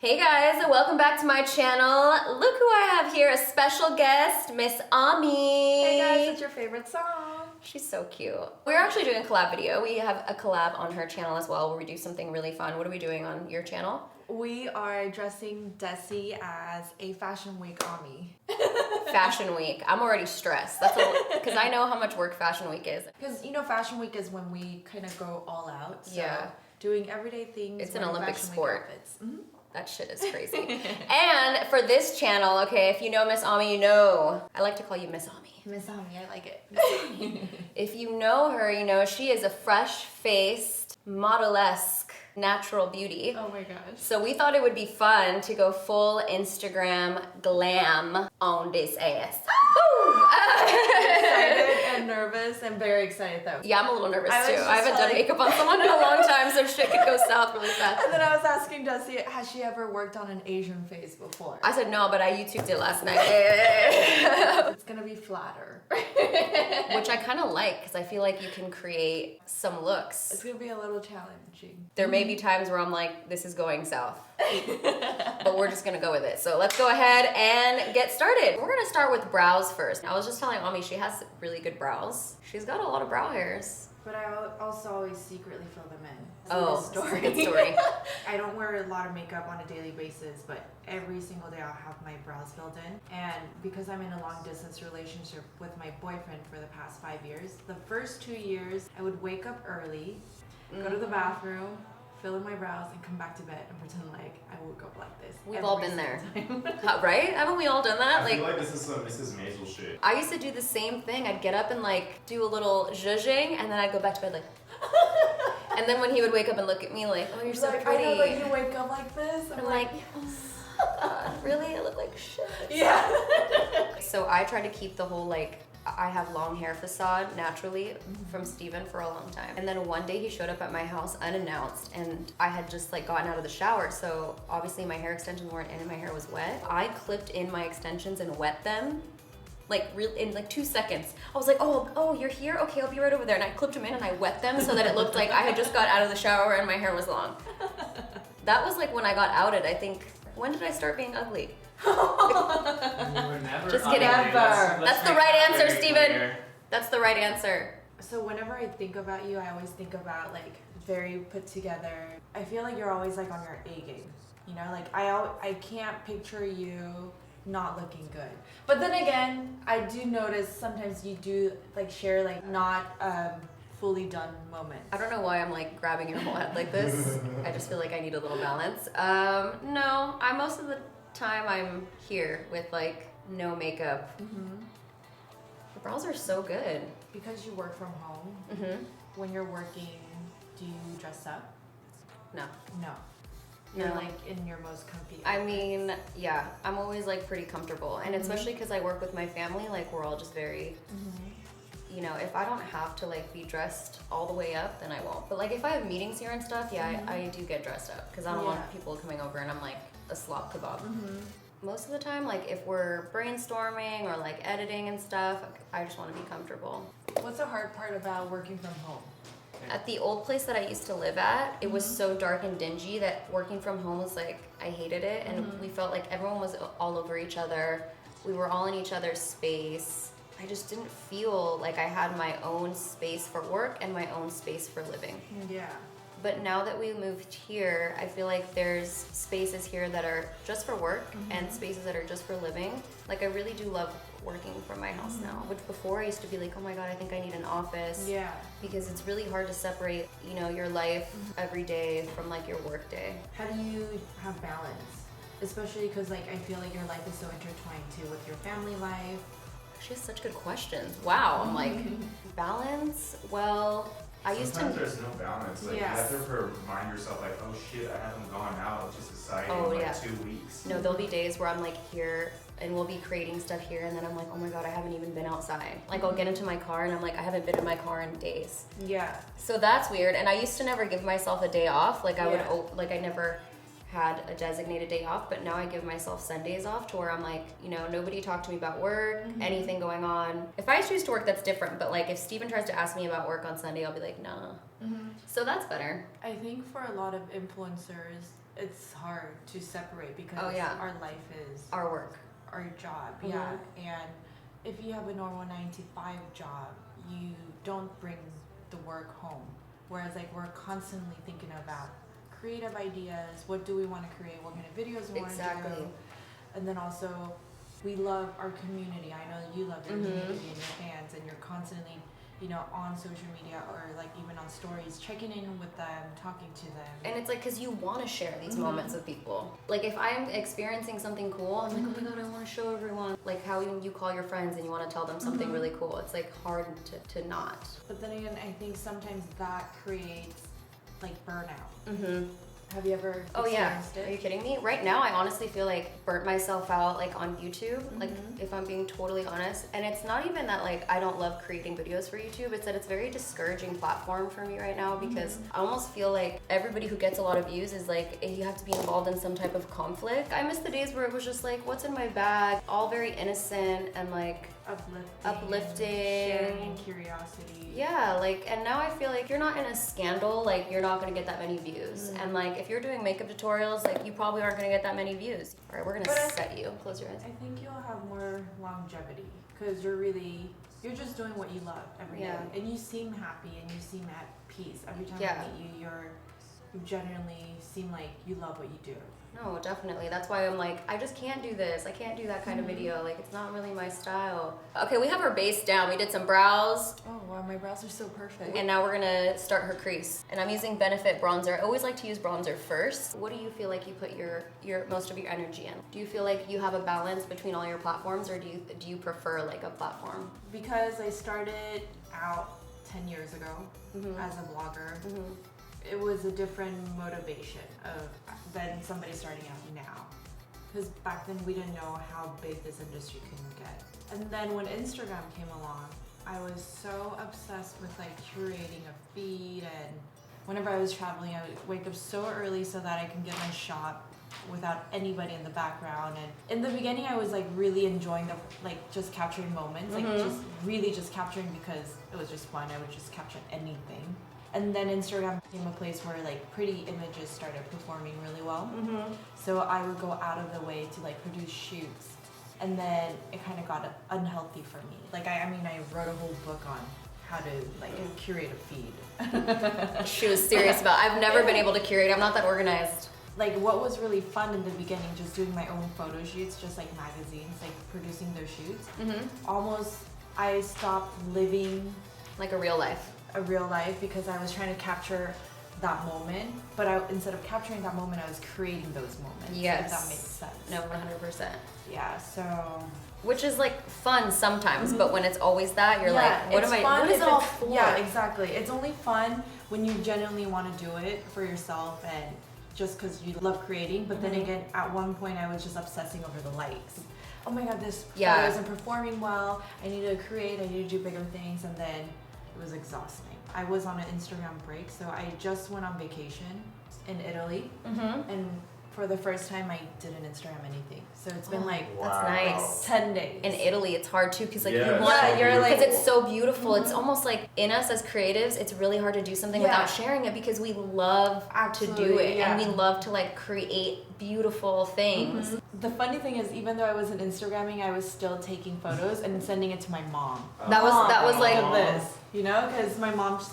Hey guys, welcome back to my channel. Look who I have here, a special guest, Miss Aimee. Hey guys, what's your favorite song? She's so cute. We're actually doing a collab video. We have a collab on her channel as well where we do something really fun. What are we doing on your channel? We are dressing Desi as a Fashion Week Aimee. Fashion Week. I'm already stressed. That's because I know how much work Fashion Week is. Because you know Fashion Week is when we kind of go all out. So Yeah. Doing everyday things. It's an Olympic sport. Mm-hmm. That shit is crazy. And for this channel, okay, if you know Miss Aimee, you know. I like to call you Miss Aimee. Miss Aimee, I like it. If you know her, you know she is a fresh-faced, model-esque, natural beauty. Oh my gosh. So we thought it would be fun to go full Instagram glam on this ass. Excited and nervous and very excited though. Yeah, I'm a little nervous too. just I haven't done like- makeup on someone in a long time, so shit could go south really fast. And then I was asking Desi, has she ever worked on an Asian face before? I said no, but I YouTubed it last night. It's gonna be flatter. Which I kind of like, because I feel like you can create some looks. It's gonna be a little challenging. There may be times where I'm like, this is going south. But we're just gonna go with it. So let's go ahead and get started. We're gonna start with brows first. I was just telling Aimee she has really good brows. She's got a lot of brow hairs. But I also always secretly fill them in. Oh, This that's a good story. I don't wear a lot of makeup on a daily basis, but every single day I'll have my brows filled in. And because I'm in a long distance relationship with my boyfriend for the past 5 years, the first 2 years I would wake up early, go to the bathroom, fill in my brows, and come back to bed and pretend like I woke up like this. We've all been there. Time. Right? Haven't we all done that? I feel like this is some Mrs. Maisel shit. I used to do the same thing. I'd get up and like do a little zhuzhing, and then I'd go back to bed like. And then when he would wake up and look at me like, oh, you're so like, pretty. I know that you wake up like this. I'm like, really? I look like shit. yeah. So I try to keep the whole like, I have long hair facade naturally from Steven for a long time. And then one day he showed up at my house unannounced, and I had just like gotten out of the shower. So obviously my hair extensions weren't in and my hair was wet. I clipped in my extensions and wet them. Like in like 2 seconds. I was like, oh, you're here? Okay, I'll be right over there. And I clipped them in and I wet them so that it looked like I had just got out of the shower and my hair was long. That was like when I got outed, I think. When did I start being ugly? Just kidding. That's the right answer, Steven. That's the right answer. So whenever I think about you, I always think about like very put together. I feel like you're always like on your A game. You know, like I can't picture you not looking good. But then again, I do notice sometimes you do like share like not fully done moments. I don't know why I'm like grabbing your whole head like this. I just feel like I need a little balance. No, most of the time I'm here with like no makeup. The brows are so good. Because you work from home, when you're working, do you dress up? No. No. You're No. like in your most comfy I outfit. mean, yeah, I'm always like pretty comfortable. And especially because I work with my family, like we're all just very, you know, if I don't have to like be dressed all the way up, then I won't. But like if I have meetings here and stuff, yeah, I do get dressed up because I don't want people coming over and I'm like a slop kebab. Most of the time, like if we're brainstorming or like editing and stuff, I just want to be comfortable. What's the hard part about working from home? At the old place that I used to live at, it was so dark and dingy that working from home was like, I hated it. And we felt like everyone was all over each other. We were all in each other's space. I just didn't feel like I had my own space for work and my own space for living. Yeah. But now that we moved here, I feel like there's spaces here that are just for work and spaces that are just for living. Like I really do love working from my house now, which before I used to be like, oh my God, I think I need an office. Yeah. Because it's really hard to separate, you know, your life every day from like your work day. How do you have balance? Especially because like I feel like your life is so intertwined too with your family life. She has such good questions. Wow, I'm like, balance? Well, I used Sometimes to. there's no balance. Like you have to remind yourself, like, oh shit, I haven't gone out to society in like 2 weeks. No, there'll be days where I'm like here and we'll be creating stuff here and then I'm like, oh my God, I haven't even been outside. Like I'll get into my car and I'm like, I haven't been in my car in days. Yeah. So that's weird. And I used to never give myself a day off. Like I would, like I never had a designated day off, but now I give myself Sundays off to where I'm like, you know, nobody talk to me about work, anything going on. If I choose to work, that's different. But like if Steven tries to ask me about work on Sunday, I'll be like, nah. So that's better. I think for a lot of influencers, it's hard to separate because our life is our work, our job. And if you have a normal 9-to-5 job, you don't bring the work home, whereas like we're constantly thinking about creative ideas, what do we want to create, what kind of videos we want to do, and then also we love our community. I know you love your community and your fans, and you're constantly, you know, on social media or like even on stories, checking in with them, talking to them. And it's like, because you want to share these moments with people. Like if I'm experiencing something cool, I'm like, oh my god, I want to show everyone. Like how you call your friends and you want to tell them something really cool. It's like hard to not. But then again, I think sometimes that creates like burnout. Have you ever experienced it? Are you kidding me? Right now, I honestly feel like burnt myself out like on YouTube, like if I'm being totally honest. And it's not even that like I don't love creating videos for YouTube, it's that it's a very discouraging platform for me right now because I almost feel like everybody who gets a lot of views is like, you have to be involved in some type of conflict. I miss the days where it was just like, what's in my bag? All very innocent and like uplifting, sharing curiosity. Yeah, like, and now I feel like you're not in a scandal, like you're not gonna get that many views. And like if you're doing makeup tutorials, like you probably aren't gonna get that many views. All right, we're gonna set you. Close your eyes. I think you'll have more longevity because you're just doing what you love every day, and you seem happy and you seem at peace every time I meet you. You genuinely seem like you love what you do. No, definitely. That's why I'm like, I just can't do this. I can't do that kind of video. Like, it's not really my style. Okay, we have our base down. We did some brows. Oh, wow, my brows are so perfect. And now we're gonna start her crease. And I'm using Benefit bronzer. I always like to use bronzer first. What do you feel like you put your most of your energy in? Do you feel like you have a balance between all your platforms, or do you prefer like a platform? Because I started out 10 years ago as a blogger. It was a different motivation than somebody starting out now. Because back then we didn't know how big this industry can get. And then when Instagram came along, I was so obsessed with like curating a feed, and whenever I was traveling, I would wake up so early so that I can get my shot without anybody in the background. And in the beginning I was like really enjoying just capturing moments, like just capturing because it was just fun. I would just capture anything. And then Instagram became a place where like pretty images started performing really well. So I would go out of the way to like produce shoots, and then it kind of got unhealthy for me. Like I wrote a whole book on how to like curate a feed. She was serious about it. I've never been able to curate. I'm not that organized. Like what was really fun in the beginning, just doing my own photo shoots, just like magazines, like producing those shoots. Almost I stopped living like a real life because I was trying to capture that moment, but instead of capturing that moment, I was creating those moments. Yes. If that makes sense. No, 100%. Yeah, so... Which is like fun sometimes, but when it's always that, you're like, what is it all for? Yeah, exactly. It's only fun when you genuinely want to do it for yourself and just because you love creating, but then again, at one point I was just obsessing over the likes. Oh my god, this photo isn't performing well, I need to create, I need to do bigger things, and then it was exhausting. I was on an Instagram break, so I just went on vacation in Italy, and for the first time I didn't Instagram anything. So it's been that's nice. 10 days. In Italy, it's hard too because like you're like, because it's so beautiful. It's almost like in us as creatives, it's really hard to do something without sharing it because we love to do it and we love to like create beautiful things. The funny thing is, even though I wasn't Instagramming, I was still taking photos and sending it to my mom. That was like this, you know, because my mom just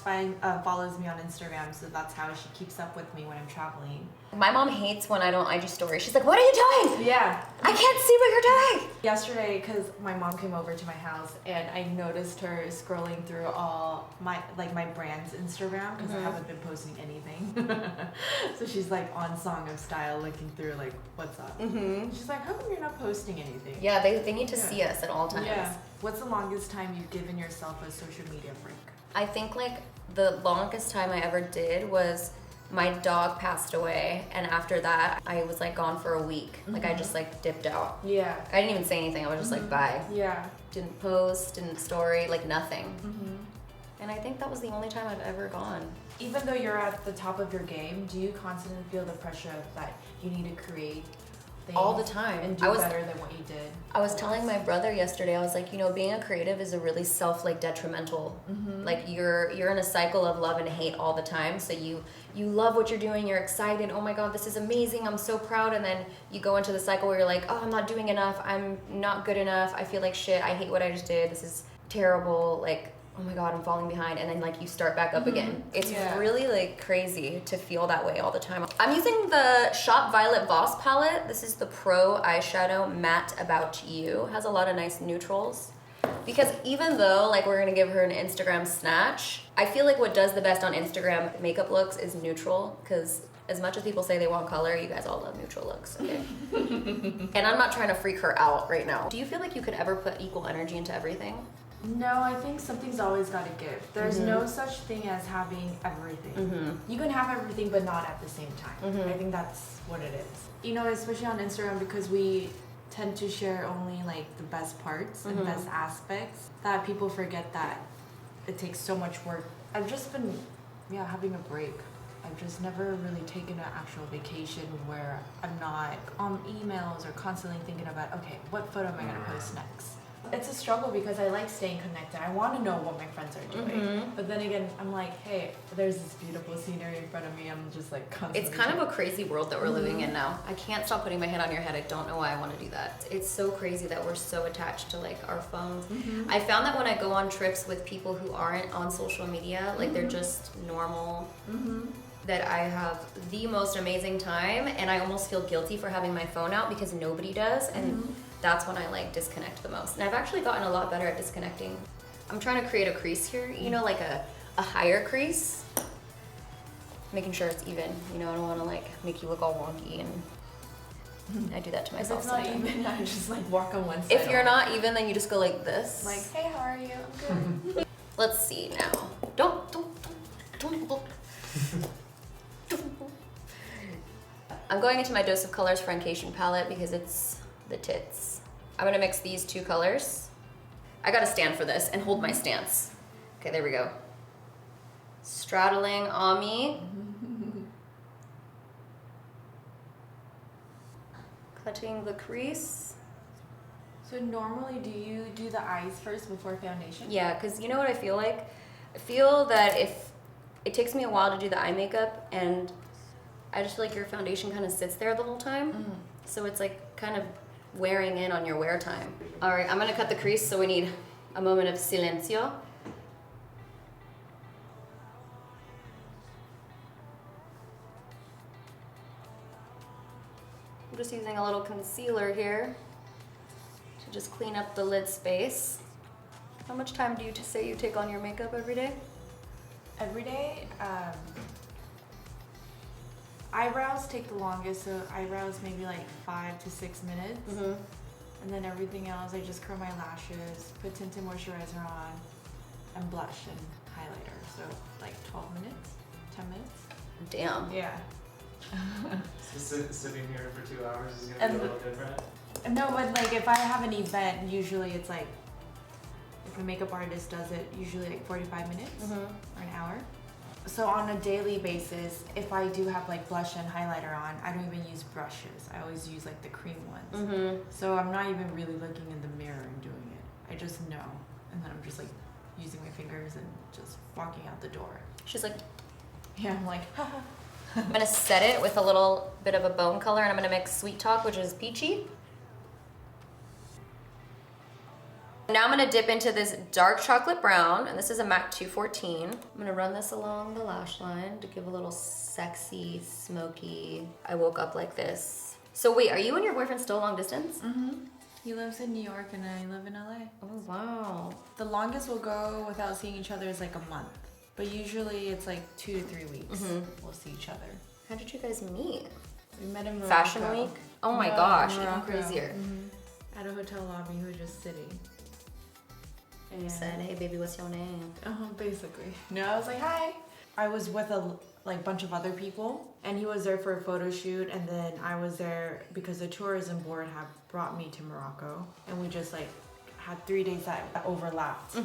follows me on Instagram, so that's how she keeps up with me when I'm traveling. My mom hates when I don't IG story. She's like, "What are you doing?" Yeah, I can't see what you're doing. Yesterday, because my mom came over to my house and I noticed her scrolling through all my brand's Instagram because I haven't been posting anything. So she's like on Song of Style looking through like what's up. She's like, how come you're not posting anything? Yeah, they need to see us at all times. Yeah. What's the longest time you've given yourself a social media break? I think like the longest time I ever did was my dog passed away, and after that I was like gone for a week. Like I just like dipped out. Yeah. I didn't even say anything. I was just like bye. Yeah. Didn't post, didn't story, like nothing. And I think that was the only time I've ever gone. Even though you're at the top of your game, do you constantly feel the pressure that you need to create things all the time. and do better than what you did. I was telling my brother yesterday, I was like, you know, being a creative is a really detrimental. Like you're in a cycle of love and hate all the time. So you love what you're doing, you're excited, oh my god, this is amazing, I'm so proud, and then you go into the cycle where you're like, oh, I'm not doing enough, I'm not good enough, I feel like shit, I hate what I just did, this is terrible, like, oh my god, I'm falling behind, and then like you start back up again. It's really like crazy to feel that way all the time. I'm using the Shop Violet Voss palette. This is the Pro Eyeshadow Matte About You. It has a lot of nice neutrals. Because even though like we're gonna give her an Instagram snatch, I feel like what does the best on Instagram makeup looks is neutral, because as much as people say they want color, you guys all love neutral looks, okay? And I'm not trying to freak her out right now. Do you feel like you could ever put equal energy into everything? No, I think something's always got to give. There's no such thing as having everything. You can have everything, but not at the same time. I think that's what it is. You know, especially on Instagram, because we tend to share only like the best parts and best aspects, that people forget that it takes so much work. I've just been, having a break. I've just never really taken an actual vacation where I'm not on emails or constantly thinking about, okay, what photo am I going to post next? It's a struggle because I like staying connected. I want to know what my friends are doing. But then again, I'm like, hey, there's this beautiful scenery in front of me. I'm just like constantly... It's kind of a crazy world that we're living in now. I can't stop putting my head on your head. I don't know why I want to do that. It's so crazy that we're so attached to like our phones. I found that when I go on trips with people who aren't on social media, like they're just normal, that I have the most amazing time, and I almost feel guilty for having my phone out because nobody does, and that's when I like disconnect the most. And I've actually gotten a lot better at disconnecting. I'm trying to create a crease here, you know, like a higher crease, making sure it's even. You know, I don't want to like make you look all wonky, and I do that to myself. If it's not even, I just like walk on one side. If you're not even, then you just go like this. Like, hey, how are you? I'm good. Let's see now. Don't look. I'm going into my Dose of Colors Francation palette because it's the tits. I'm gonna mix these two colors. I gotta stand for this and hold my stance. Okay, there we go. Straddling Aimee. Cutting the crease. So normally, do you do the eyes first before foundation? Yeah, because you know what I feel like? I feel that if it takes me a while to do the eye makeup, and I just feel like your foundation kind of sits there the whole time. So it's like kind of wearing in on your wear time. All right, I'm gonna cut the crease, so we need a moment of silencio. I'm just using a little concealer here to just clean up the lid space. How much time do you say you take on your makeup every day? Every day, eyebrows take the longest, so eyebrows maybe like 5 to 6 minutes. And then everything else, I just curl my lashes, put tinted moisturizer on, and blush and highlighter. So like 12 minutes, 10 minutes. Damn. Yeah. So sitting here for 2 hours is gonna be a little different? No, but like if I have an event, usually it's like, if a makeup artist does it, usually like 45 minutes or an hour. So on a daily basis, if I do have like blush and highlighter on, I don't even use brushes. I always use like the cream ones. So I'm not even really looking in the mirror and doing it. I just know. And then I'm just like using my fingers and just walking out the door. She's like, yeah, I'm like, haha. I'm gonna set it with a little bit of a bone color, and I'm gonna mix Sweet Talk, which is peachy. Now I'm gonna dip into this dark chocolate brown, and this is a MAC 214. I'm gonna run this along the lash line to give a little sexy, smoky, I woke up like this. So wait, are you and your boyfriend still long distance? He lives in New York and I live in LA. Oh, wow. The longest we'll go without seeing each other is like a month. But usually it's like 2 to 3 weeks we'll see each other. How did you guys meet? We met in Morocco. Fashion week? Oh my gosh, even Morocco. crazier. At a hotel lobby, we were just sitting. And you said, hey baby, what's your name? Basically. No, I was like, hi. I was with a bunch of other people, and he was there for a photo shoot, and then I was there because the tourism board had brought me to Morocco, and we just like had 3 days that overlapped.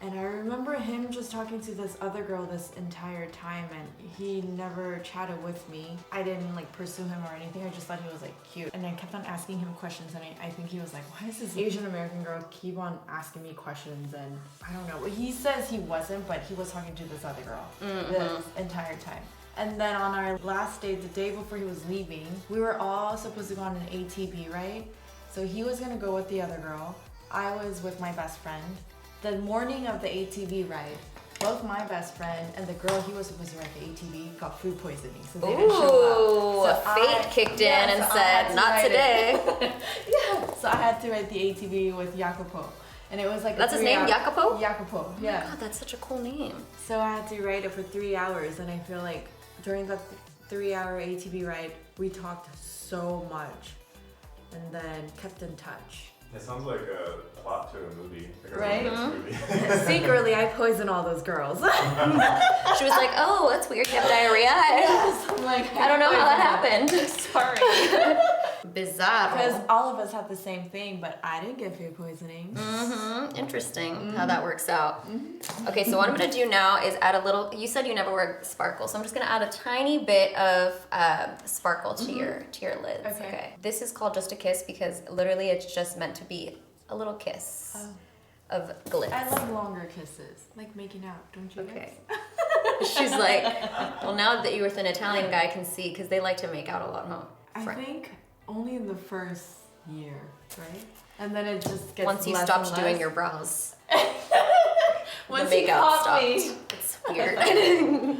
And I remember him just talking to this other girl this entire time, and he never chatted with me. I didn't like pursue him or anything. I just thought he was like cute. And I kept on asking him questions, and I think he was like, why is this Asian American girl keep on asking me questions? And I don't know. He says he wasn't, but he was talking to this other girl this entire time. And then on our last day, the day before he was leaving, we were all supposed to go on an ATV, right? So he was gonna go with the other girl. I was with my best friend. The morning of the ATV ride, both my best friend and the girl he was supposed to ride the ATV got food poisoning, so they didn't show up. So fate kicked in and said, not today. Yeah, so I had to ride the ATV with Jacopo. And it was like That's his name, Jacopo? Jacopo, yeah. Oh my god, that's such a cool name. So I had to ride it for 3 hours, and I feel like during that 3-hour ATV ride, we talked so much and then kept in touch. It sounds like a plot to a movie. Like a Right? movie. Secretly, I poisoned all those girls. She was like, oh, that's weird, you have diarrhea? Yes, I'm like, I don't know how that happened. Sorry. Bizarre. Because all of us had the same thing, but I didn't get food poisoning. Interesting how that works out. Okay, so what I'm gonna do now is add a little, you said you never wear sparkle, so I'm just gonna add a tiny bit of sparkle to your lids. Okay. This is called Just a Kiss because literally it's just meant to be a little kiss of glitz. I like longer kisses, like making out, don't you? Okay. She's like, well, now that you're with an Italian guy, I can see because they like to make out a lot, huh? I think only in the first year, right? And then it just gets once you less stopped and doing less. your brows. Once the you makeout caught stopped. me. It's weird.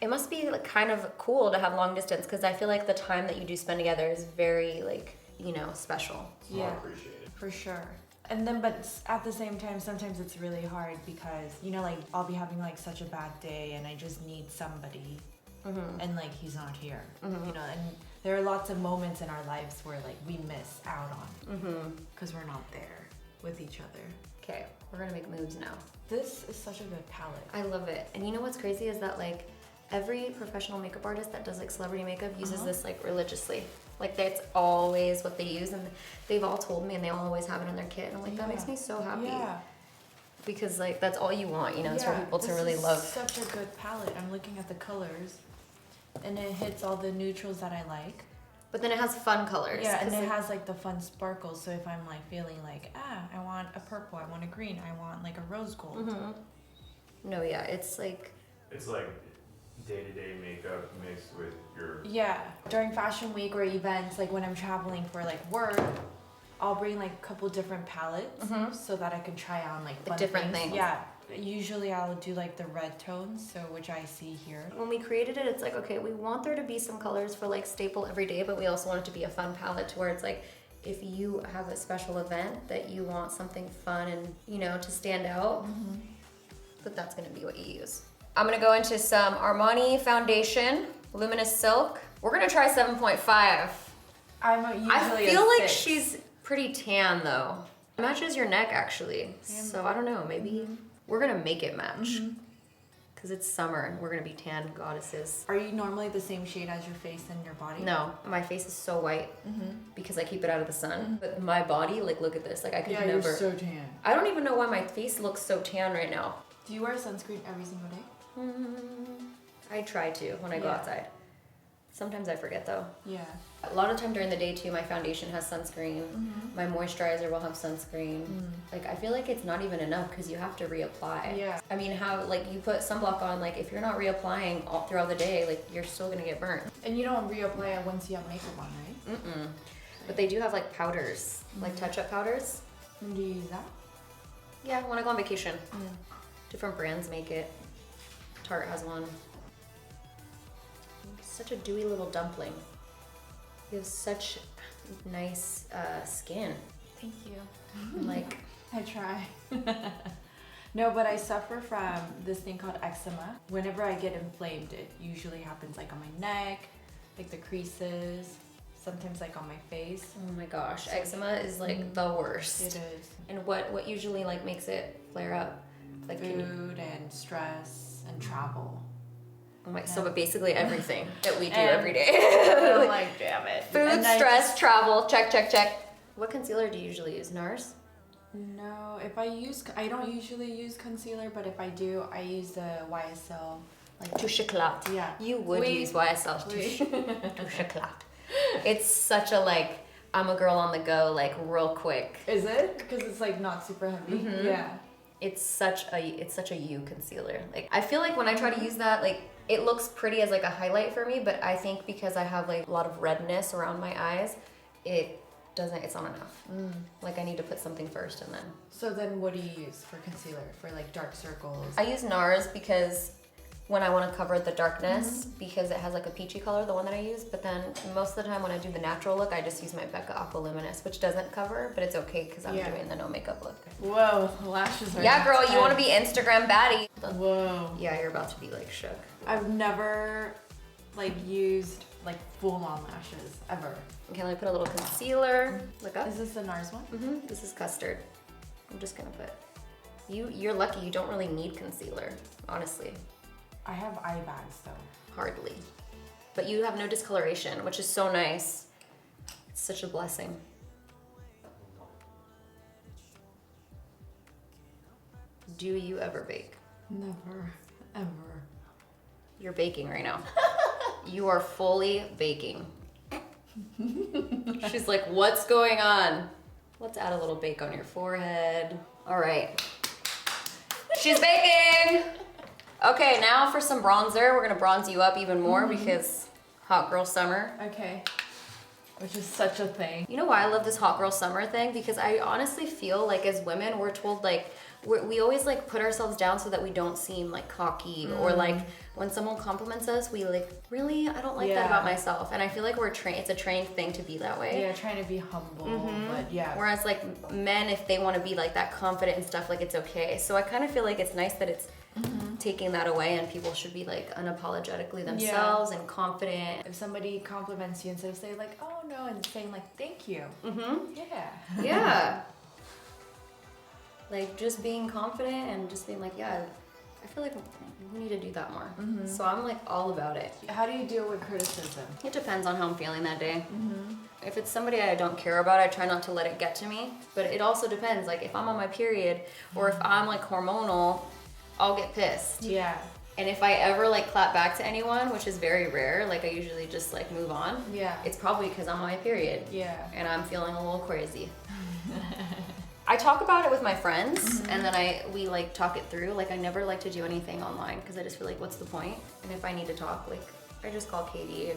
It must be like kind of cool to have long distance because I feel like the time that you do spend together is very like, you know, special. Yeah, Appreciated. for sure. And then, but at the same time, sometimes it's really hard because, you know, like I'll be having like such a bad day and I just need somebody and like he's not here, you know, and there are lots of moments in our lives where like we miss out on because we're not there with each other. Okay, we're gonna make moves now. This is such a good palette. I love it. And you know what's crazy is that like every professional makeup artist that does like celebrity makeup uses this like religiously. Like that's always what they use and they've all told me and they always have it in their kit and I'm like that makes me so happy. Yeah. Because like that's all you want, you know, is for people to really love. Such a good palette. I'm looking at the colors and it hits all the neutrals that I like. But then it has fun colors. Yeah, and 'cause it has like the fun sparkles. So if I'm like feeling like, I want a purple, I want a green, I want like a rose gold. No, yeah, it's like It's like day-to-day makeup mixed with your... Yeah, during fashion week or events, like when I'm traveling for like work, I'll bring like a couple different palettes so that I can try on like fun different things. Yeah, usually I'll do like the red tones, so which I see here. when we created it, it's like, okay, we want there to be some colors for like staple every day, but we also want it to be a fun palette to where it's like, if you have a special event that you want something fun and, you know, to stand out, that's gonna be what you use. I'm gonna go into some Armani foundation, Luminous Silk. We're gonna try 7.5. I'm I feel like she's pretty tan though. Matches your neck actually. So I don't know, maybe we're gonna make it match. Cause it's summer and we're gonna be tan goddesses. Are you normally the same shade as your face and your body? No, my face is so white because I keep it out of the sun. But my body, like look at this, like I could never. You're so tan. I don't even know why my face looks so tan right now. Do you wear sunscreen every single day? I try to when I go outside. Sometimes I forget though. Yeah. A lot of time during the day too, my foundation has sunscreen. My moisturizer will have sunscreen. Like I feel like it's not even enough because you have to reapply. Yeah. I mean, how like you put sunblock on, like if you're not reapplying all throughout the day, like you're still gonna get burnt. And you don't reapply it once you have makeup on, right? But they do have like powders, like touch-up powders. And do you use that? Yeah, when I go on vacation. Different brands make it. Tarte has one. Such a dewy little dumpling. You have such nice skin. Thank you. And, like, I try. No, but I suffer from this thing called eczema. Whenever I get inflamed, it usually happens like on my neck, like the creases, sometimes like on my face. oh my gosh, eczema is like the worst. It is. And what usually like makes it flare up? Like Food and stress and travel. oh my, so but basically everything that we do And- every day. I'm like, damn it. Food, And I stress, travel, check. What concealer do you usually use? NARS? No, if I don't usually use concealer, but if I do, I use the YSL. Like Touche éclat. Yeah. You would use YSL. Touche éclat. It's such a like, I'm a girl on the go, like real quick. Is it? Because it's like not super heavy. Mm-hmm. Yeah. It's such a you concealer. Like I feel like when I try to use that, like it looks pretty as like a highlight for me, but I think because I have like a lot of redness around my eyes, it's not enough. Like I need to put something first and then. So then what do you use for concealer? For like dark circles? I use NARS because when I want to cover the darkness, because it has like a peachy color, the one that I use. But then most of the time when I do the natural look, I just use my Becca Aqua Luminous, which doesn't cover, but it's okay because I'm doing the no makeup look. Whoa, the lashes are Yeah, girl, you want to be Instagram baddie. Whoa. Yeah, you're about to be like shook. I've never like used like full on lashes ever. Okay, let me put a little concealer. Look up. Is this the NARS one? This is custard. I'm just gonna put. You're lucky. You don't really need concealer, honestly. I have eye bags though. Hardly. But you have no discoloration, which is so nice. It's such a blessing. Do you ever bake? Never, ever. You're baking right now. You are fully baking. She's like, what's going on? Let's add a little bake on your forehead. All right. She's baking. Okay, now for some bronzer. We're gonna bronze you up even more because hot girl summer. Okay. Which is such a thing. You know why I love this hot girl summer thing? Because I honestly feel like as women, we're told like, we always like put ourselves down so that we don't seem like cocky or like when someone compliments us, we like, really? I don't like that about myself. And I feel like it's a trained thing to be that way. Yeah, trying to be humble, but yeah. Whereas like men, if they want to be like that confident and stuff, like it's okay. So I kind of feel like it's nice that it's taking that away and people should be like unapologetically themselves and confident. If somebody compliments you instead of saying like, oh no, and saying like, thank you. Yeah. Yeah. Like just being confident and just being like, yeah, I feel like we need to do that more. So I'm like all about it. How do you deal with criticism? It depends on how I'm feeling that day. If it's somebody I don't care about, I try not to let it get to me. But it also depends. Like if I'm on my period or if I'm like hormonal, I'll get pissed. Yeah. And if I ever like clap back to anyone, which is very rare, like I usually just like move on. Yeah. It's probably because I'm on my period. Yeah. And I'm feeling a little crazy. I talk about it with my friends and then we like talk it through. Like I never like to do anything online because I just feel like what's the point? And if I need to talk, like I just call Katie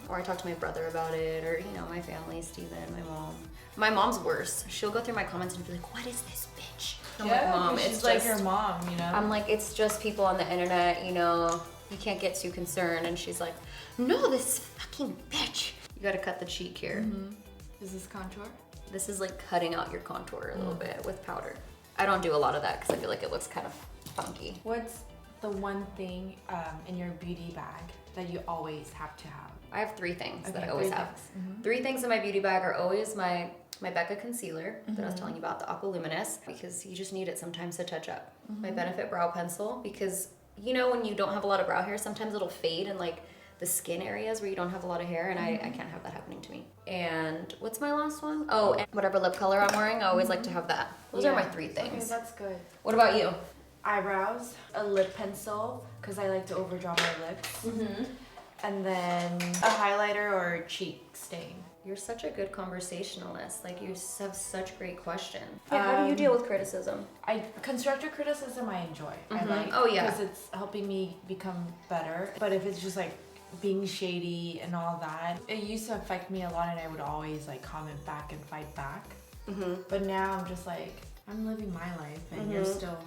or I talk to my brother about it or you know my family, Steven, my mom. My mom's worse. She'll go through my comments and be like, what is this bitch? I'm like, Mom, she's it's like just, your mom, you know? I'm like, it's just people on the internet, you know, you can't get too concerned. And she's like, no, this fucking bitch. You gotta cut the cheek here. Is this contour? This is like cutting out your contour a little bit with powder. I don't do a lot of that because I feel like it looks kind of funky. What's the one thing in your beauty bag that you always have to have? I have 3 things that I Okay, always 3 have. things. 3 things in my beauty bag are always my Becca concealer that I was telling you about, the Aqua Luminous, because you just need it sometimes to touch up. My Benefit brow pencil, because you know when you don't have a lot of brow hair, sometimes it'll fade in like the skin areas where you don't have a lot of hair, and I can't have that happening to me. And what's my last one? Oh, and whatever lip color I'm wearing, I always like to have that. Those are my 3 things. Okay, that's good. What about you? Eyebrows, a lip pencil, because I like to overdraw my lips. And then a highlighter or a cheek stain. You're such a good conversationalist. Like you have such great questions. Yeah, how do you deal with criticism? Constructive criticism I enjoy. I like because it's helping me become better. But if it's just like being shady and all that, it used to affect me a lot and I would always like comment back and fight back. But now I'm just like, I'm living my life and you're still,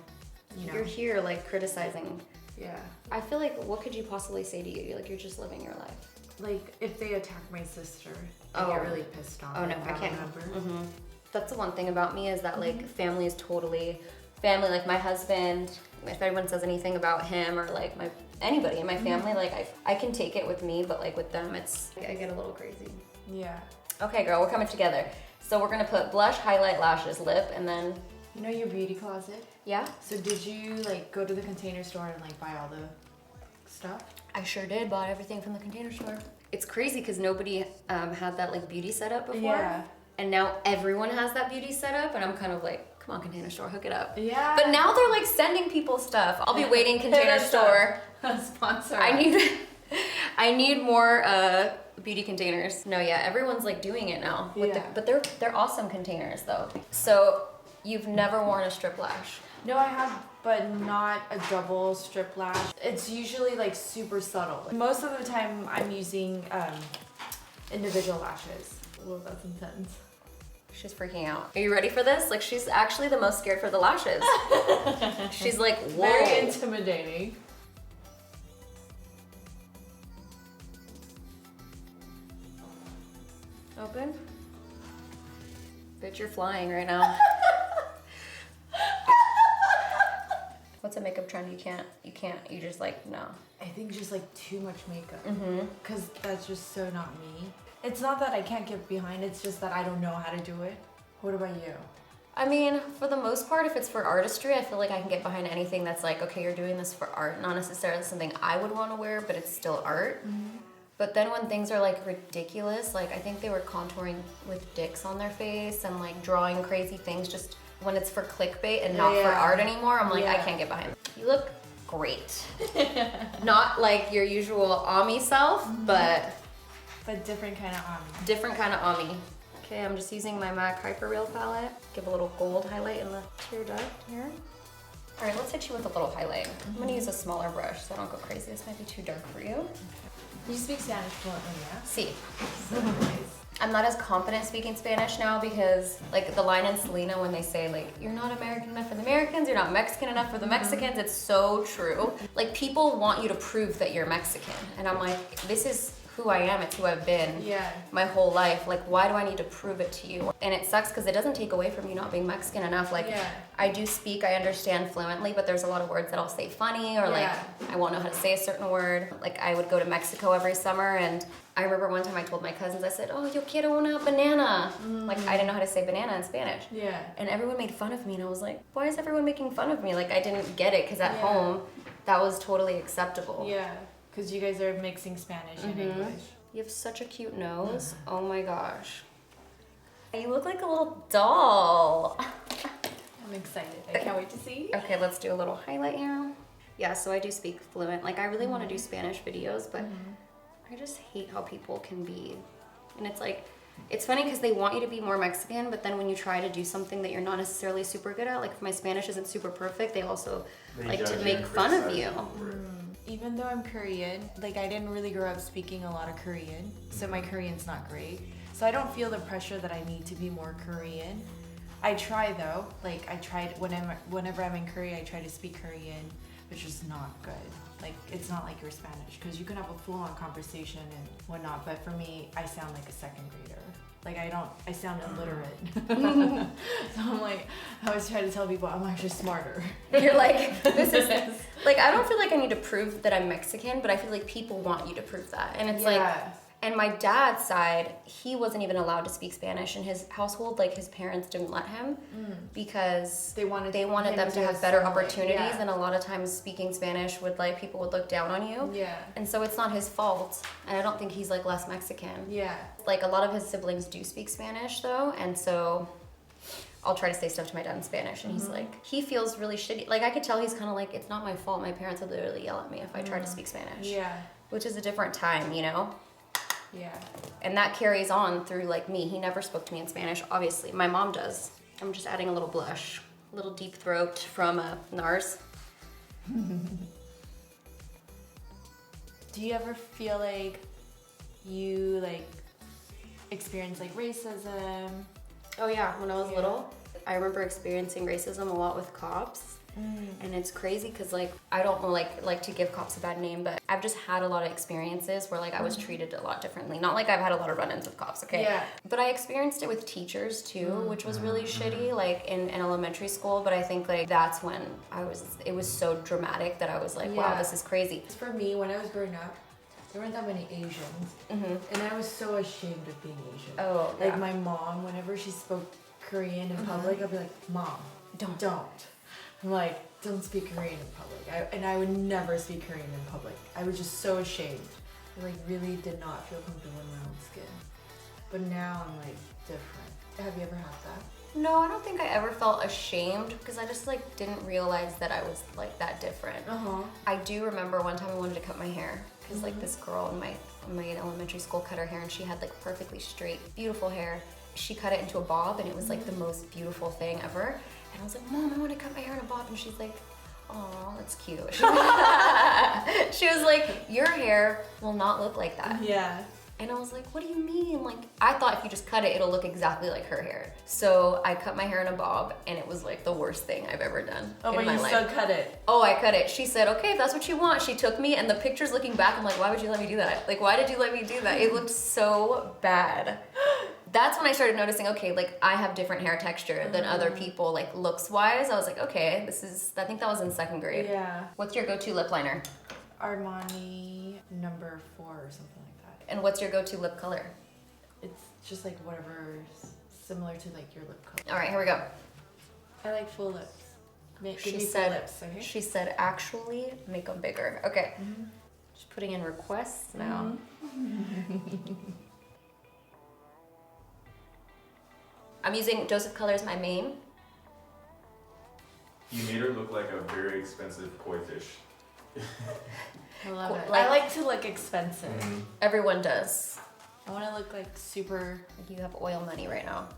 you know. You're here like criticizing. Yeah. I feel like what could you possibly say to you? Like you're just living your life. Like if they attack my sister, I get really pissed off. Oh no, I can't. That's the one thing about me is that like family is totally family. Like my husband, if anyone says anything about him or like anybody in my family, like I can take it with me, but like with them, I get a little crazy. Yeah. Okay, girl, we're coming together. So we're gonna put blush, highlight, lashes, lip, and then. You know your beauty closet? Yeah. So did you like go to the Container Store and like buy all the stuff? I sure did. Bought everything from the Container Store. It's crazy because nobody had that like beauty setup before. Yeah. And now everyone has that beauty setup, and I'm kind of like Come on, Container Store, hook it up. Yeah. But now they're like sending people stuff. I'll be waiting, Container Store. Sponsor. I need more beauty containers. No, yeah, everyone's like doing it now. But they're awesome containers though. So you've never worn a strip lash? No, I have, but not a double strip lash. It's usually like super subtle. Most of the time I'm using individual lashes. Well, that's intense. She's freaking out. Are you ready for this? Like, she's actually the most scared for the lashes. She's like, whoa. Very intimidating. Open. Bitch, you're flying right now. What's a makeup trend you just like, no. I think just like too much makeup. Because that's just so not me. It's not that I can't get behind, it's just that I don't know how to do it. What about you? I mean, for the most part, if it's for artistry, I feel like I can get behind anything that's like, okay, you're doing this for art, not necessarily something I would want to wear, but it's still art. But then when things are like ridiculous, like I think they were contouring with dicks on their face and like drawing crazy things just when it's for clickbait and not for art anymore, I'm like, I can't get behind it. You look great. Not like your usual Aimee self, but different kind of Aimee. Different kind of Aimee. Okay, I'm just using my MAC Hyper Real palette. Give a little gold highlight in the tear duct here. All right, let's hit you with a little highlight. I'm gonna use a smaller brush so I don't go crazy. This might be too dark for you. You speak Spanish fluently, yeah? Sí. So nice. I'm not as confident speaking Spanish now because like the line in Selena when they say like, you're not American enough for the Americans, you're not Mexican enough for the Mexicans, it's so true. Like people want you to prove that you're Mexican. And I'm like, this is who I am, it's who I've been my whole life. Like, why do I need to prove it to you? And it sucks because it doesn't take away from you not being Mexican enough. Like, I do speak, I understand fluently, but there's a lot of words that I'll say funny or like, I won't know how to say a certain word. Like, I would go to Mexico every summer and I remember one time I told my cousins, I said, oh, yo quiero una banana. Like, I didn't know how to say banana in Spanish. And everyone made fun of me and I was like, why is everyone making fun of me? Like, I didn't get it because at home, that was totally acceptable. Because you guys are mixing Spanish and English. You have such a cute nose. Oh my gosh. You look like a little doll. I'm excited. I can't wait to see. Okay, let's do a little highlight here. Yeah, so I do speak fluent. Like, I really want to do Spanish videos, but I just hate how people can be. And it's like, it's funny because they want you to be more Mexican, but then when you try to do something that you're not necessarily super good at, like if my Spanish isn't super perfect, they also like to make fun of you. Even though I'm Korean, like I didn't really grow up speaking a lot of Korean, so my Korean's not great. So I don't feel the pressure that I need to be more Korean. I try though, like I tried whenever I'm in Korea, I try to speak Korean, but it's just not good. Like it's not like your Spanish, because you can have a full-on conversation and whatnot, but for me, I sound like a second grader. Like I sound illiterate. So I'm like, I always try to tell people I'm actually smarter. You're like, this is, like I don't feel like I need to prove that I'm Mexican, but I feel like people want you to prove that. And it's like, and my dad's side, he wasn't even allowed to speak Spanish in his household. Like his parents didn't let him because they wanted them to have better opportunities. And a lot of times speaking Spanish would like, people would look down on you. And so it's not his fault. And I don't think he's like less Mexican. Like a lot of his siblings do speak Spanish though. And so I'll try to say stuff to my dad in Spanish and he's like, he feels really shitty. Like I could tell he's kind of like, it's not my fault. My parents would literally yell at me if I tried to speak Spanish. Which is a different time, you know? And that carries on through like me. He never spoke to me in Spanish, obviously. My mom does. I'm just adding a little blush. A little deep throat from NARS. Do you ever feel like you like experience like racism? Oh yeah, when I was little, I remember experiencing racism a lot with cops. And it's crazy because like I don't like to give cops a bad name, but I've just had a lot of experiences where like I was treated a lot differently. Not like I've had a lot of run-ins with cops, okay? But I experienced it with teachers too, which was really shitty, like in elementary school. But I think like that's when it was so dramatic that I was like, wow, this is crazy. For me, when I was growing up, there weren't that many Asians, and I was so ashamed of being Asian. Like my mom, whenever she spoke Korean in public, I'd be like, Mom, don't. I'm like, don't speak Korean in public. And I would never speak Korean in public. I was just so ashamed. I like really did not feel comfortable in my own skin. But now I'm like different. Have you ever had that? No, I don't think I ever felt ashamed because I just like didn't realize that I was like that different. I do remember one time I wanted to cut my hair because like this girl in my elementary school cut her hair and she had like perfectly straight, beautiful hair. She cut it into a bob and it was like the most beautiful thing ever. And I was like, Mom, I want to cut my hair in a bob. And she's like, oh, that's cute. She was like, your hair will not look like that. Yeah. And I was like, what do you mean? Like, I thought if you just cut it, it'll look exactly like her hair. So I cut my hair in a bob and it was like the worst thing I've ever done in my life. Still cut it? Oh, I cut it. She said, okay, if that's what you want. She took me and the pictures looking back, I'm like, why would you let me do that? Like, why did you let me do that? It looked so bad. That's when I started noticing, okay, like I have different hair texture than other people, like looks wise. I was like, okay, I think that was in 2nd grade. Yeah. What's your go-to lip liner? Armani number 4 or something like that. And what's your go-to lip color? It's just like whatever, similar to like your lip color. All right, here we go. I like full lips. She Give me said, full lips, okay? She said, actually, make them bigger. Okay, just putting in requests now. I'm using Joseph Color as my main. You made her look like a very expensive koi fish. I love it. Like- I like to look expensive. Everyone does. I want to look like super. Like you have oil money right now.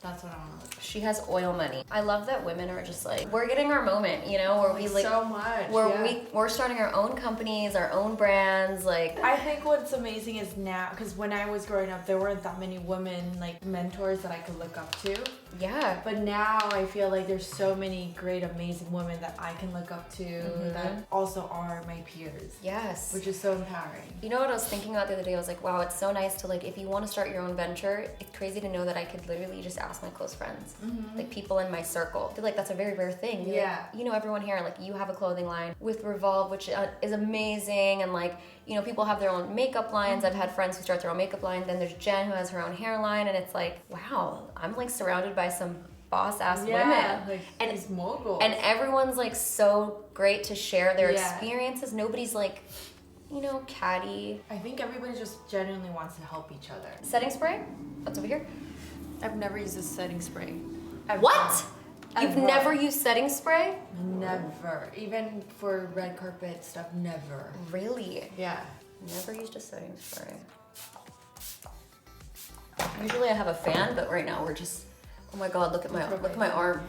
That's what I want to look. She has oil money. I love that women are just like, we're getting our moment, you know, where we like, so much. where we're starting our own companies, our own brands, like. I think what's amazing is now, because when I was growing up, there weren't that many women like mentors that I could look up to. Yeah. But now I feel like there's so many great, amazing women that I can look up to that also are my peers. Yes. Which is so empowering. You know what I was thinking about the other day? I was like, wow, it's so nice to like, if you want to start your own venture, it's crazy to know that I could literally just ask my close friends, like people in my circle. I feel like that's a very rare thing. Yeah. Like, you know, everyone here, like you have a clothing line with Revolve, which is amazing. And like, you know, people have their own makeup lines. I've had friends who start their own makeup line. Then there's Jen who has her own hairline. And it's like, wow, I'm like surrounded by some boss ass women. Like And these moguls. And everyone's like so great to share their experiences. Nobody's like, you know, catty. I think everybody just genuinely wants to help each other. Setting spray? What's over here? I've never used a setting spray. What? You've Ever. never used setting spray? Never. Even for red carpet stuff, never. Really? Yeah. Never used a setting spray. Usually I have a fan, but right now we're just, oh my god, look at my arm.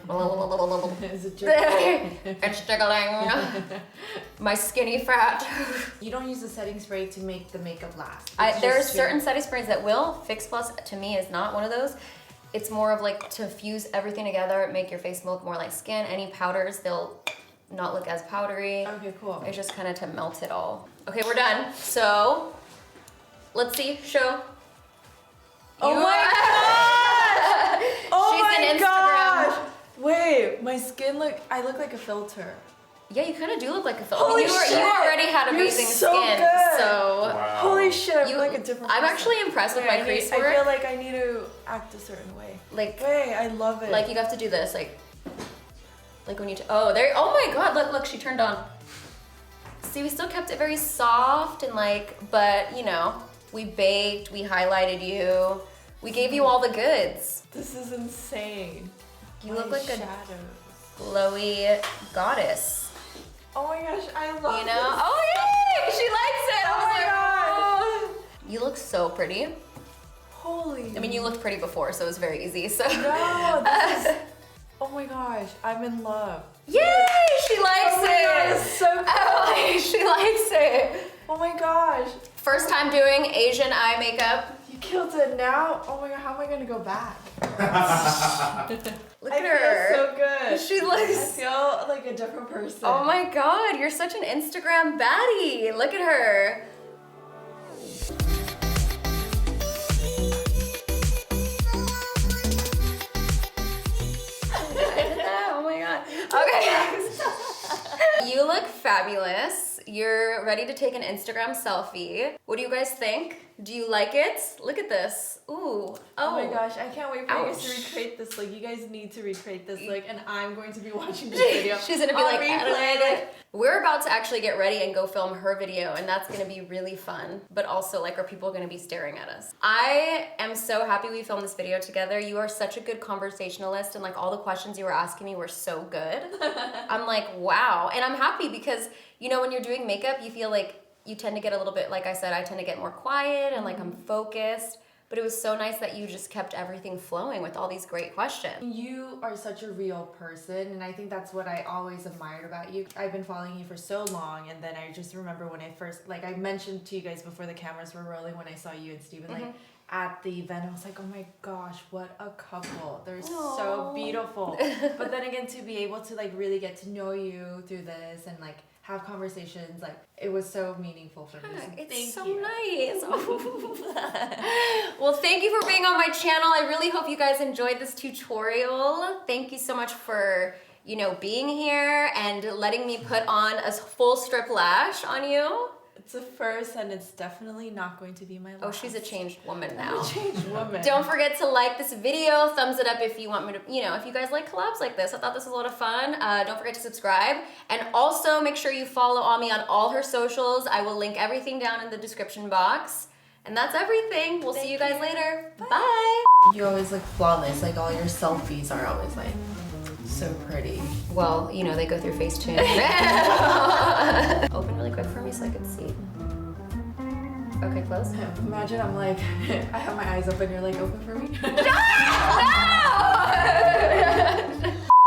Is it your It's tickling. My skinny fat. You don't use the setting spray to make the makeup last. There are certain setting sprays that will. Fix Plus to me is not one of those. It's more of like to fuse everything together, make your face look more like skin. Any powders, they'll not look as powdery. Okay, cool. It's just kind of to melt it all. Okay, we're done. So, let's see, show. Oh my god! Oh She's my an Instagram. gosh! Wait, my skin I look like a filter. Yeah, you kind of do look like a filter. Holy you shit! already had You're amazing so skin, good. so Wow. Holy shit, I'm like a different I'm person. actually impressed with my crease work. I feel like I need to act a certain way. Like, Wait, I love it. like you have to do this, like when you. Oh, there. Oh my God! Look, she turned on. See, we still kept it very soft and like, but you know, we baked, we highlighted you, we gave you all the goods. This is insane. You look like shadows. a glowy goddess. Oh my gosh, I love You know? Oh yay! She likes it. Oh my I was like, oh. You look so pretty. Holy. I mean, you looked pretty before, so it was very easy. So. No, this is. Oh my gosh, I'm in love. Yay! She likes Oh my God, it. it's so cool. Oh, she likes it. Oh my gosh. First time doing Asian eye makeup. You killed it now. Oh my god, how am I gonna go back? Look I at her. feel so good. She I looks. feel like a different person. Oh my God, you're such an Instagram baddie. Look at her. Oh my God. Okay. You look fabulous. You're ready to take an Instagram selfie. What do you guys think? Do you like it? Look at this. Ooh. Oh my gosh, I can't wait for you guys Ouch. to recreate this look. You guys need to recreate this look, and I'm going to be watching this video. She's gonna be on like, replay. like, we're about to actually get ready and go film her video, and that's gonna be really fun. But also, like, are people gonna be staring at us? I am so happy we filmed this video together. You are such a good conversationalist, and like all the questions you were asking me were so good. I'm like, wow. And I'm happy because, you know, when you're doing makeup, you feel like you tend to get a little bit, like I said, I tend to get more quiet and like I'm focused. But it was so nice that you just kept everything flowing with all these great questions. You are such a real person, and I think that's what I always admired about you. I've been following you for so long, and then I just remember when I first, like I mentioned to you guys before the cameras were rolling, when I saw you and Steven like at the event, I was like, oh my gosh, what a couple. They're so beautiful. But then again, to be able to like really get to know you through this and like have conversations, like it was so meaningful for me. So It's thank so you. nice. Well, thank you for being on my channel. I really hope you guys enjoyed this tutorial. Thank you so much for, you know, being here and letting me put on a full strip lash on you. It's a first, and it's definitely not going to be my last. Oh, she's a changed woman now. a changed woman. Don't forget to like this video, thumbs it up if you want me to, you know, if you guys like collabs like this. I thought this was a lot of fun. Don't forget to subscribe. And also make sure you follow Aimee on all her socials. I will link everything down in the description box. And that's everything. We'll see you guys later. Bye. You always look flawless. Like all your selfies are always like so pretty. Well, you know, they go through Facetune. Open really quick for me so I can see. Okay, close. Imagine I'm like, I have my eyes open, you're like, open for me.